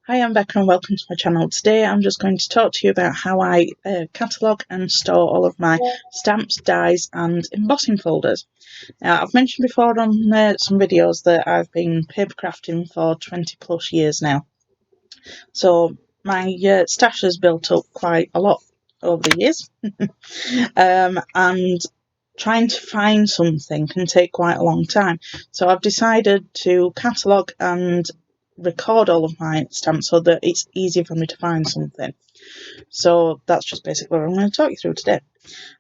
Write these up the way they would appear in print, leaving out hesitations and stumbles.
Hi, I'm Becca and welcome to my channel. Today I'm just going to talk to you about how I catalogue and store all of my stamps, dies and embossing folders. Now, I've mentioned before on some videos that I've been paper crafting for 20 plus years now. So my stash has built up quite a lot over the years. And trying to find something can take quite a long time. So I've decided to catalogue and record all of my stamps so that it's easier for me to find something. So that's just basically what I'm going to talk you through today.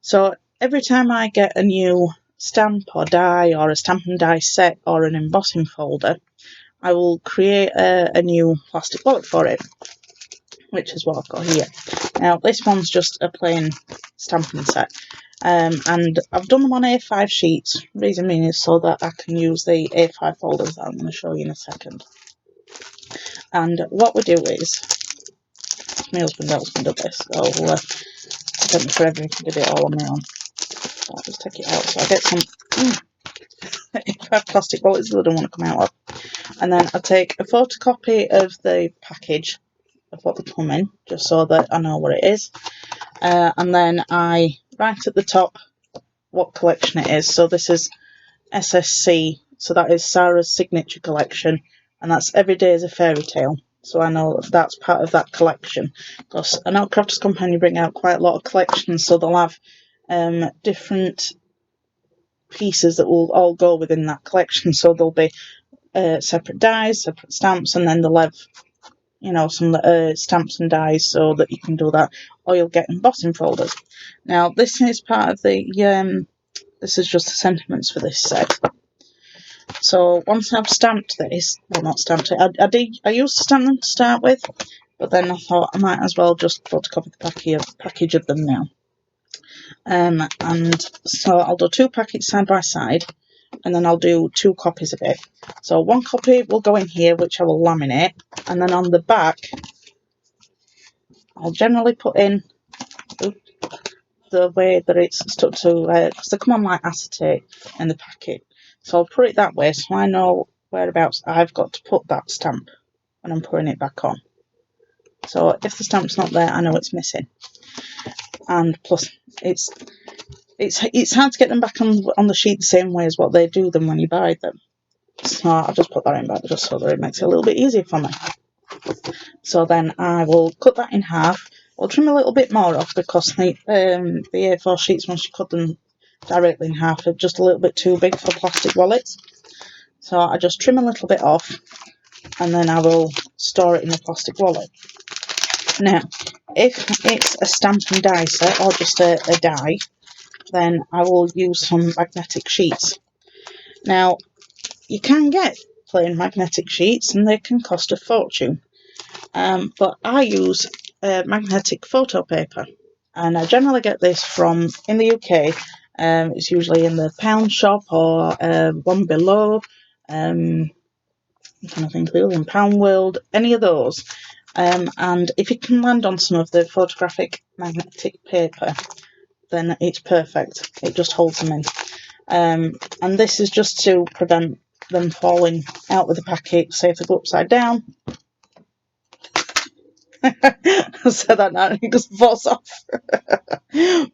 So every time I get a new stamp or die or a stamp and die set or an embossing folder, I will create a new plastic wallet for it, which is what I've got here. Now this one's just a plain stamping set. And I've done them on A5 sheets. Reason being is so that I can use the A5 folders that I'm going to show you in a second. And what we do is, my husband helps me do this, so it took me forever if I did it all on my own. So I'll just take it out. So I get some A5 plastic wallets that I don't want to come out of. And then I take a photocopy of the package of what they come in, just so that I know what it is. And then I write at the top what collection it is. So this is SSC, so that is Sarah's signature collection, and that's Every Day is a Fairy Tale. So I know that's part of that collection, because I know Crafters Company bring out quite a lot of collections, so they'll have different pieces that will all go within that collection. So there'll be separate dies, separate stamps, and then they'll have, you know, some stamps and dies so that you can do that, or you'll get embossing folders. Now this is part of the this is just the sentiments for this set. So once I've stamped this, well, not stamped it, I used to stamp them to start with, but then I thought I might as well just photocopy the package of them now. And so I'll do two packets side by side, and then I'll do two copies of it. So one copy will go in here, which I will laminate, and then on the back, I'll generally put in the way that it's stuck to, because they come on like acetate in the packet. So I'll put it that way so I know whereabouts I've got to put that stamp when I'm putting it back on. So if the stamp's not there, I know it's missing. And plus, it's hard to get them back on the sheet the same way as what they do them when you buy them. So I'll just put that in back just so that it makes it a little bit easier for me. So then I will cut that in half. I'll trim a little bit more off because the A4 sheets, once you cut them directly in half, are just a little bit too big for plastic wallets. So I just trim a little bit off, and then I will store it in a plastic wallet. Now, if it's a stamp and die set or just a die, then I will use some magnetic sheets. Now, you can get plain magnetic sheets and they can cost a fortune, but I use magnetic photo paper, and I generally get this from, in the UK, it's usually in the pound shop or One Below, I'm trying to think of the other one, Pound World, any of those. And if you can land on some of the photographic magnetic paper, then it's perfect. It just holds them in. And this is just to prevent them falling out with the packet. Say if they go upside down. I said that now and it just falls off.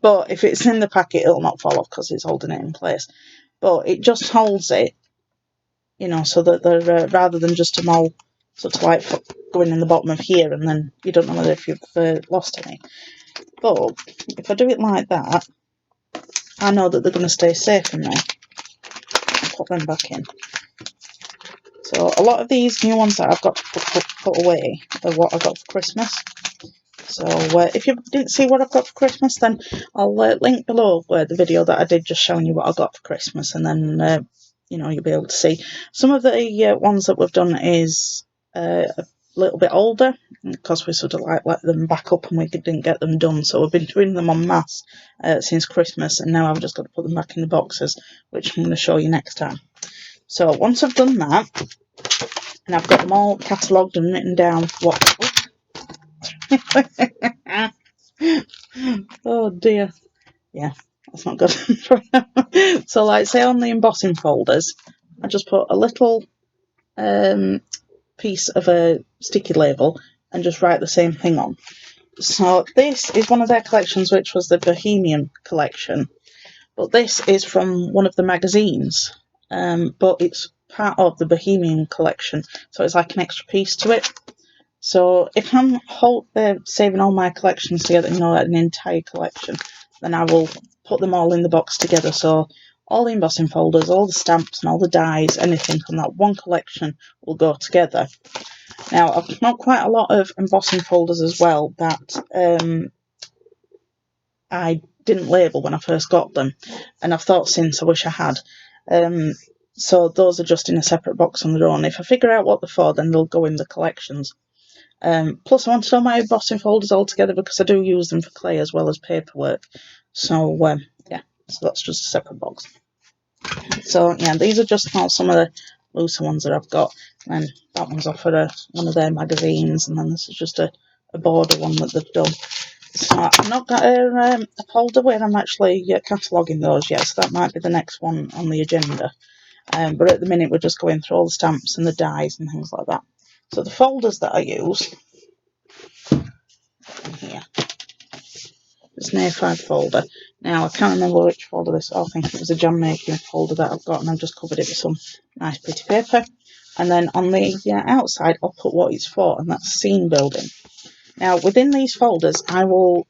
But if it's in the packet, it'll not fall off because it's holding it in place. But it just holds it, you know, so that they're rather than just them all sort of like going in the bottom of here and then you don't know whether if you've lost any. But if I do it like that, I know that they're going to stay safe in there. I'll put them back in. So a lot of these new ones that I've got to put away are what I got for Christmas. So if you didn't see what I've got for Christmas, then I'll link below the video that I did just showing you what I got for Christmas, and then you know, you'll be able to see. Some of the ones that we've done is a little bit older because we sort of like let them back up and we didn't get them done. So we've been doing them en masse since Christmas, and now I've just got to put them back in the boxes, which I'm going to show you next time. So once I've done that, and I've got them all catalogued and written down what... Oh dear. Yeah, that's not good. So like say on the embossing folders, I just put a little piece of a sticky label and just write the same thing on. So this is one of their collections, which was the Bohemian collection. But this is from one of the magazines, but it's part of the Bohemian collection, so it's like an extra piece to it. So if I'm saving all my collections together, like an entire collection, then I will put them all in the box together. So all the embossing folders, all the stamps and all the dies, anything from that one collection will go together. Now, I've got quite a lot of embossing folders as well that I didn't label when I first got them, and I've thought since I wish I had. So those are just in a separate box on their own. If I figure out what they're for, then they'll go in the collections. Plus, I wanted all my embossing folders all together because I do use them for clay as well as paperwork. So, yeah, so that's just a separate box. So, yeah, these are just some of the looser ones that I've got. And that one's off of one of their magazines, and then this is just a border one that they've done. So I've not got a folder where I'm actually cataloguing those yet, so that might be the next one on the agenda. But at the minute, we're just going through all the stamps and the dies and things like that. So the folders that I use here, it's an A5 folder. Now I can't remember which folder this is. I think it was a jam making folder that I've got, and I've just covered it with some nice pretty paper. And then on the outside, I'll put what it's for, and that's scene building. Now within these folders, I will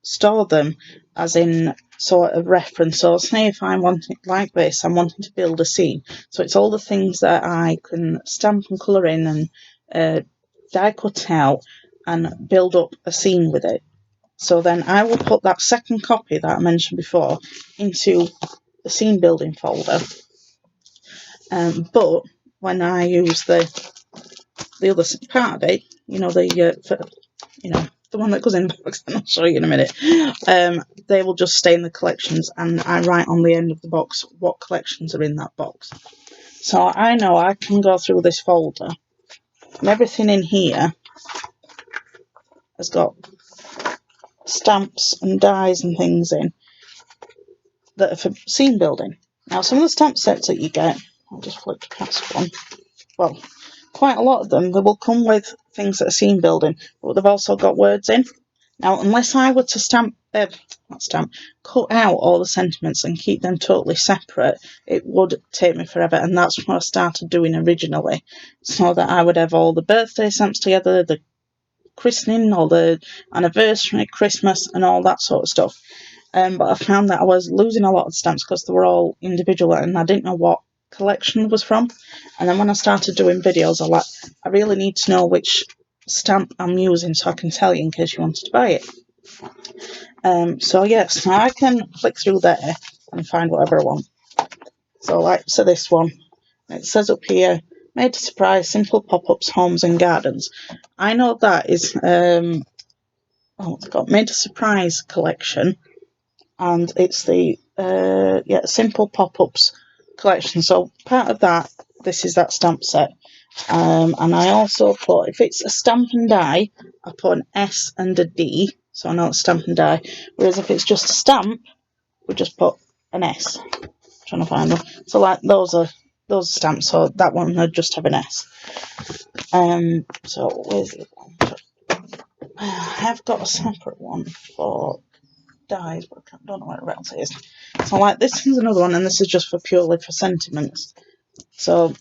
store them as in sort of reference. So say if I'm wanting like this, I'm wanting to build a scene. So it's all the things that I can stamp and colour in and die cut out and build up a scene with it. So then I will put that second copy that I mentioned before into the scene building folder. But when I use the other part of it, the one that goes in the box, and I'll show you in a minute, they will just stay in the collections, and I write on the end of the box what collections are in that box. So I know I can go through this folder, and everything in here has got stamps and dies and things in that are for scene building. Now, some of the stamp sets that you get, I'll just flip past one, well, quite a lot of them, they will come with things that are scene building, but they've also got words in. Now, unless I were to cut out all the sentiments and keep them totally separate, it would take me forever, and that's what I started doing originally, so that I would have all the birthday stamps together, the christening, all the anniversary, Christmas, and all that sort of stuff. But I found that I was losing a lot of stamps because they were all individual, and I didn't know what collection was from. And then when I started doing videos, I really need to know which stamp I'm using so I can tell you in case you wanted to buy it. So yes, now I can flick through there and find whatever I want. So this one, it says up here, made to surprise, simple pop-ups, homes and gardens. I know that is what's it got? Made to surprise collection, and it's the simple pop-ups collection. So part of that, this is that stamp set. And I also put, if it's a stamp and die, I put an S and a D, so I know it's stamp and die. Whereas if it's just a stamp, we just put an S. I'm trying to find them. So like those are stamps, so that one would just have an S. So where's the other one? I have got a separate one for dies, but I don't know where else it is. So like this is another one, and this is just purely for sentiments. So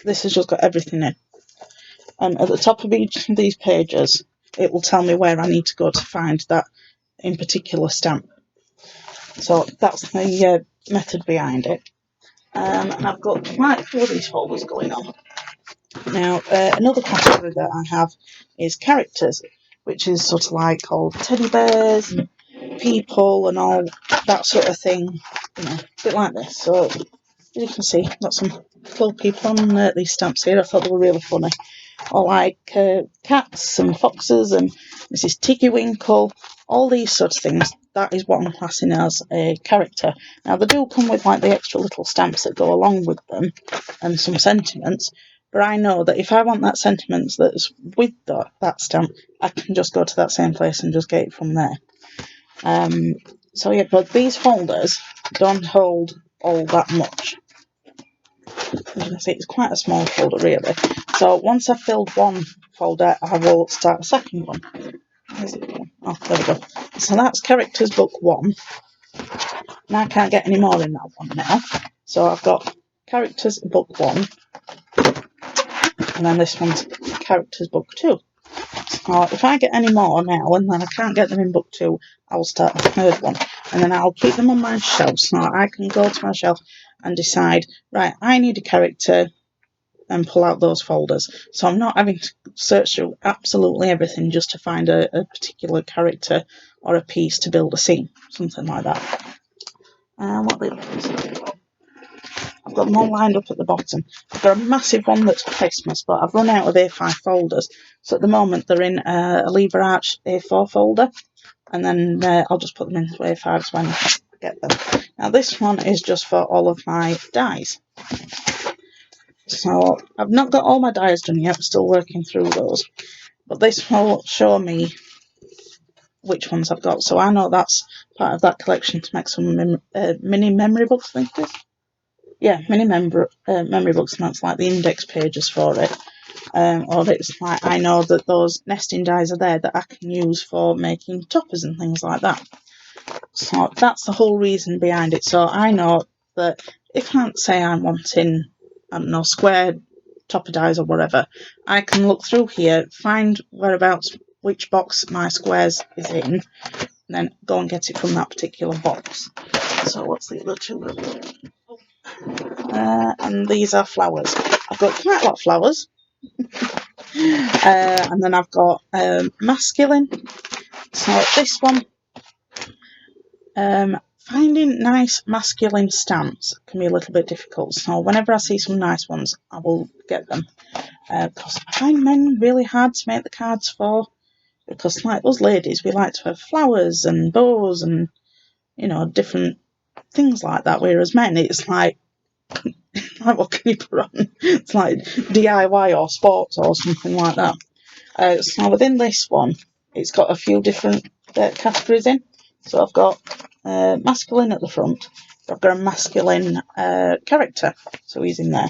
this has just got everything in. And at the top of each of these pages, it will tell me where I need to go to find that in particular stamp. So that's the method behind it. And I've got quite a few of these folders going on. Now, another category that I have is characters, which is sort of like all teddy bears and people and all that sort of thing, a bit like this. So, as you can see, got some cool people on these stamps here. I thought they were really funny. Or like cats and foxes and Mrs. Tiggy Winkle, all these sort of things. That is what I'm classing as a character. Now, they do come with like the extra little stamps that go along with them and some sentiments, but I know that if I want that sentiment that's with that stamp, I can just go to that same place and just get it from there. So yeah, but these folders don't hold all that much. As you can see, it's quite a small folder really. So once I've filled one folder, I will start a second one. Where's it going? Oh, there we go. So that's characters book 1. And I can't get any more in that one now. So I've got characters book 1. And then this one's characters book 2. So if I get any more now and then I can't get them in book 2, I'll start a third one. And then I'll keep them on my shelf so I can go to my shelf and decide, right, I need a character, and pull out those folders. So I'm not having to search through absolutely everything just to find a particular character or a piece to build a scene, something like that. What the other ones? I've got them all lined up at the bottom. I've got a massive one that's Christmas, but I've run out of A5 folders. So at the moment they're in a Lever Arch A4 folder, and then I'll just put them into A5s when I get them. Now this one is just for all of my dies. So I've not got all my dies done yet, I'm still working through those. But this will show me which ones I've got. So I know that's part of that collection to make some mini memory books, I think it is. Yeah, mini memory books, and that's like the index pages for it. Or it's like I know that those nesting dies are there that I can use for making toppers and things like that. So that's the whole reason behind it. So I know that if I say I'm wanting, I don't know, square topper dies or whatever, I can look through here, find whereabouts which box my squares is in, and then go and get it from that particular box. So what's the other two? And these are flowers. I've got quite a lot of flowers. And then I've got masculine. So this one, finding nice masculine stamps can be a little bit difficult. So whenever I see some nice ones, I will get them. Because I find men really hard to make the cards for. Because like us ladies, we like to have flowers and bows and, you know, different things like that. Whereas men, it's like what can you put on? It's like DIY or sports or something like that. So within this one, it's got a few different categories in. So I've got masculine at the front. I've got a masculine character, so he's in there.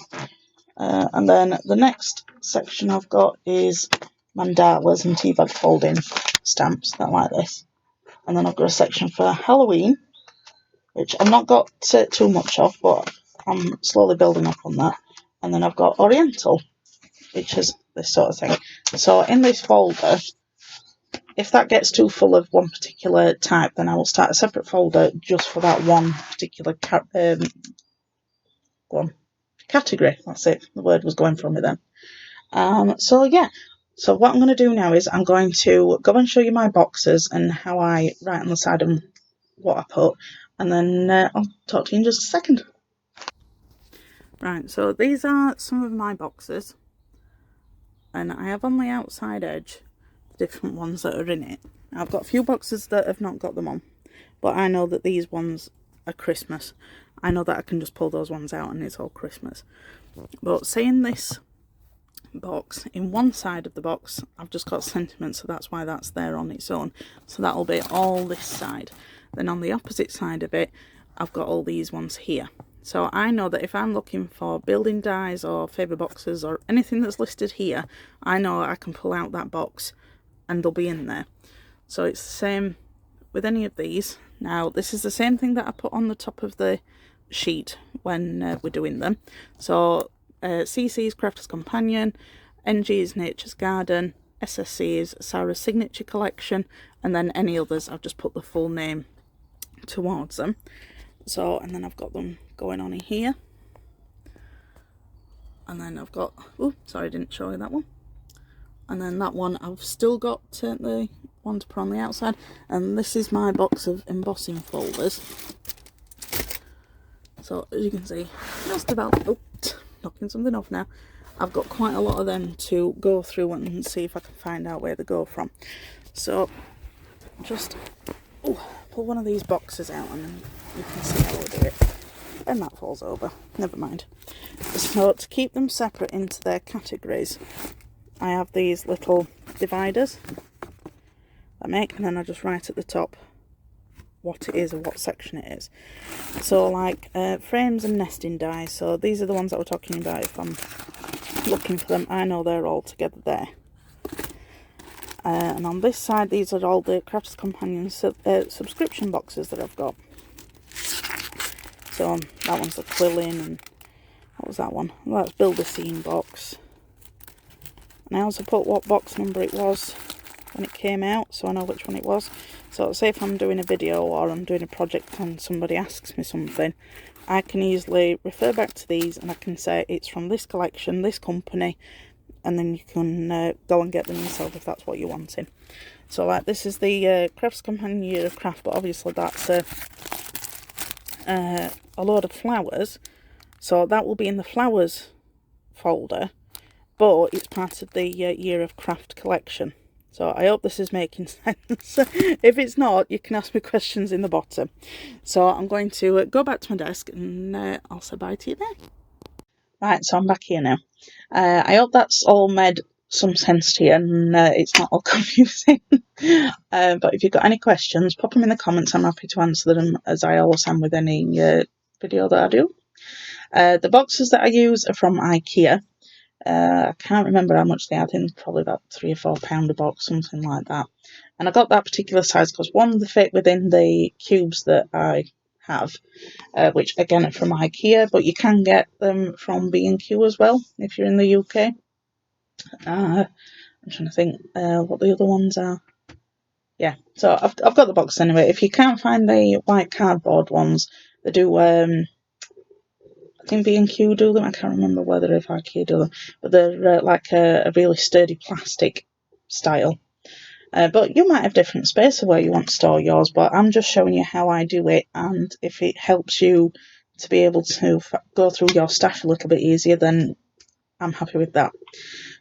And then the next section I've got is mandalas and tea bag folding stamps that like this. And then I've got a section for Halloween, which I've not got too much of, but I'm slowly building up on that. And then I've got Oriental, which is this sort of thing. So in this folder, if that gets too full of one particular type, then I will start a separate folder just for that one particular category. That's it. The word was going from me then. So yeah. So what I'm going to do now is I'm going to go and show you my boxes and how I write on the side of them what I put, and then I'll talk to you in just a second. Right, so these are some of my boxes, and I have on the outside edge the different ones that are in it. Now, I've got a few boxes that have not got them on, but I know that these ones are Christmas. I know that I can just pull those ones out and it's all Christmas. But say in this box, in one side of the box, I've just got sentiment, so that's why that's there on its own. So that'll be all this side. Then on the opposite side of it, I've got all these ones here. So I know that if I'm looking for building dies or favourite boxes or anything that's listed here, I know I can pull out that box and they'll be in there. So it's the same with any of these. Now this is the same thing that I put on the top of the sheet when we're doing them. So CC's Crafter's Companion, NG's Nature's Garden, SSC's Sarah's Signature Collection, and then any others I've just put the full name towards them. So, and then I've got them going on in here. And then I've got, oh, sorry, I didn't show you that one. And then that one, I've still got the one to put on the outside. And this is my box of embossing folders. So, as you can see, just about, oh, knocking something off now. I've got quite a lot of them to go through and see if I can find out where they go from. So, just pull one of these boxes out and then you can see how I do it. And that falls over. Never mind. So to keep them separate into their categories, I have these little dividers I make, and then I just write at the top what it is or what section it is. So like frames and nesting dies, so these are the ones that we're talking about. If I'm looking for them, I know they're all together there. And on this side, these are all the Crafter's Companion subscription boxes that I've got. So that one's the Quilling, and what was that one? Well, that's Build a Scene box. And I also put what box number it was when it came out, so I know which one it was. So say if I'm doing a video or I'm doing a project and somebody asks me something, I can easily refer back to these and I can say it's from this collection, this company, and then you can go and get them yourself if that's what you're wanting. So like this is the Crafter's Companion Year of Craft, but obviously that's a load of flowers, so that will be in the flowers folder, but it's part of the Year of Craft collection. So I hope this is making sense. If it's not, you can ask me questions in the bottom. So I'm going to go back to my desk and I'll say bye to you there. Right, so I'm back here now. I hope that's all made some sense to you and it's not all confusing. But if you've got any questions, pop them in the comments. I'm happy to answer them, as I always am with any video that I do. The boxes that I use are from IKEA. I can't remember how much they are. I think probably about £3 or £4 a box, something like that. And I got that particular size because one, they fit within the cubes that I have, which again are from IKEA, but you can get them from B&Q as well if you're in the UK. I'm trying to think what the other ones are. Yeah, so I've got the box anyway. If you can't find the white cardboard ones, they do. I think B&Q do them. I can't remember whether if IKEA do them, but they're like a really sturdy plastic style. But you might have different space of where you want to store yours, but I'm just showing you how I do it, and if it helps you to be able to go through your stash a little bit easier, then I'm happy with that.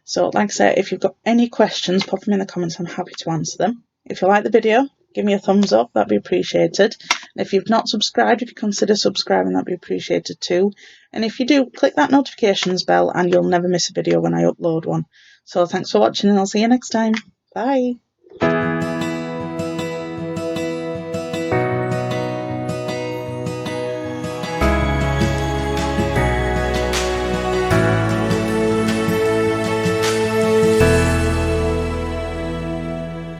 So like I said, if you've got any questions, pop them in the comments. I'm happy to answer them. If you like the video, give me a thumbs up, that'd be appreciated. And if you've not subscribed, if you consider subscribing, that'd be appreciated too. And if you do, click that notifications bell and you'll never miss a video when I upload one. So thanks for watching and I'll see you next time. Bye.